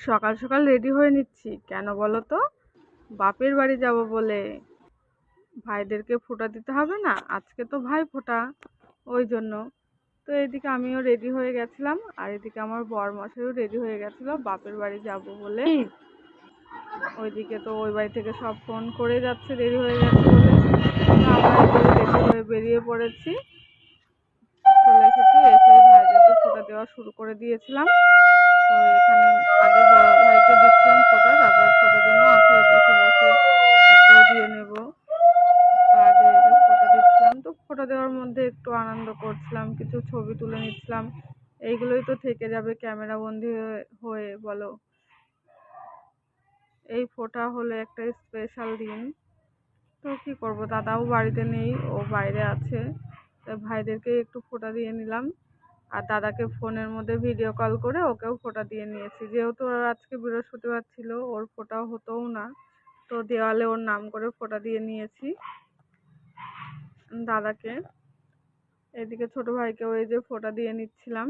সকাল সকাল রেডি হয়ে নিচ্ছি কেন বলো তো? বাপের বাড়ি যাব বলে। ভাইদেরকে ফোঁটা দিতে হবে না, আজকে তো ভাই ফোঁটা, ওই জন্য। তো এদিকে আমিও রেডি হয়ে গেছিলাম, আর এদিকে আমার বর মশাইও রেডি হয়ে গেছিল বাপের বাড়ি যাব বলে। ওইদিকে তো ওই বাড়ি থেকে সব ফোন করে যাচ্ছে দেরি হয়ে গেছে বলে। তো আমরা এদিকে রেডি হয়ে বেরিয়ে পড়েছি, চলে এসেছি। এসে ভাইদেরকে ফোঁটা দেওয়া শুরু করে দিয়েছিলাম। তো এখানে আগে বড় ভাইকে দিচ্ছিলাম ফোঁটা, তারপরে ছোট জন্য আছে ওই পাশে বসে ওকেও দিয়ে নেব। তো আগে ফোঁটা দিচ্ছিলাম, তো ফোঁটা দেওয়ার মধ্যে একটু আনন্দ করছিলাম, কিছু ছবি তুলে নিচ্ছিলাম। এইগুলোই তো থেকে যাবে ক্যামেরা বন্দি হয়ে, বলো। এই ফোঁটা হলো একটা স্পেশাল দিন। তো কি করব, দাদাও বাড়িতে নেই, ও বাইরে আছে। তাই ভাইদেরকে একটু ফোঁটা দিয়ে নিলাম, আর দাদাকে ফোনের মধ্যে ভিডিও কল করে ওকেও ফোঁটা দিয়ে নিয়েছি। যেহেতু ওর আজকে বৃহস্পতিবার ছিল, ওর ফোঁটা হতোও না, তো দেওয়ালে ওর নাম করে ফোঁটা দিয়ে নিয়েছি দাদাকে। এদিকে ছোট ভাইকেও এই যে ফোঁটা দিয়ে নিচ্ছিলাম।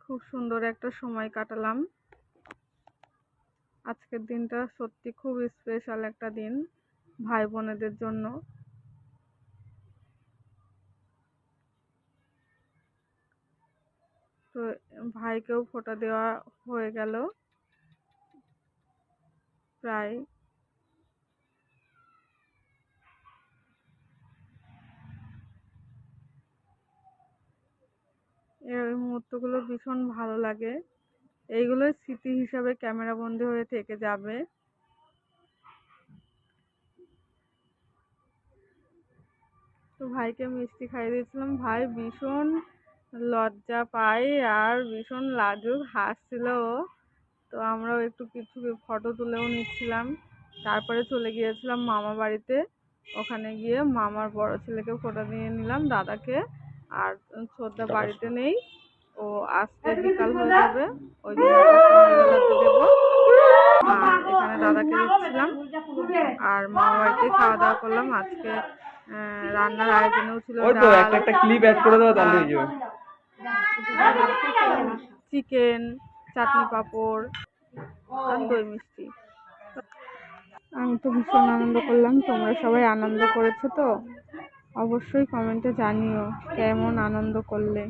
খুব সুন্দর একটা সময় কাটালাম। আজকের দিনটা সত্যি খুব স্পেশাল একটা দিন ভাই বোনেদের জন্য। তো ভাইকেও ফোঁটা দেওয়া হয়ে গেল প্রায়। এই মুহূর্তগুলো ভীষণ ভালো লাগে, এইগুলোই স্মৃতি হিসাবে ক্যামেরা বন্দি হয়ে থেকে যাবে। তো ভাইকে মিষ্টি খাইয়ে দিয়েছিলাম, ভাই ভীষণ লজ্জা পায় আর ভীষণ লাজুক হাসছিল ও। তো আমরাও একটু কিছু ফটো তুলেও নিচ্ছিলাম। তারপরে চলে গিয়েছিলাম মামা বাড়িতে, ওখানে গিয়ে মামার বড় ছেলেকে ফোঁটা দিয়ে নিলাম, দাদাকে। আর ছোটদা বাড়িতে নেই, ও আসতে বিকাল হয়ে যাবে, ওই জন্য সন্ধ্যেবেলাতে দেবো। আর এখানে দাদাকে দিচ্ছিলাম, আর মামা বাড়িতে খাওয়া দাওয়া করলাম। আজকে রান্নার আয়োজনেও ছিল ডাল, চিকেন, চাটনি, পাঁপড় আর দই মিষ্টি। আমি তো ভীষণ আনন্দ করলাম, তোমরা সবাই আনন্দ করেছো তো? অবশ্যই কমেন্টে জানিও কেমন আনন্দ করলে।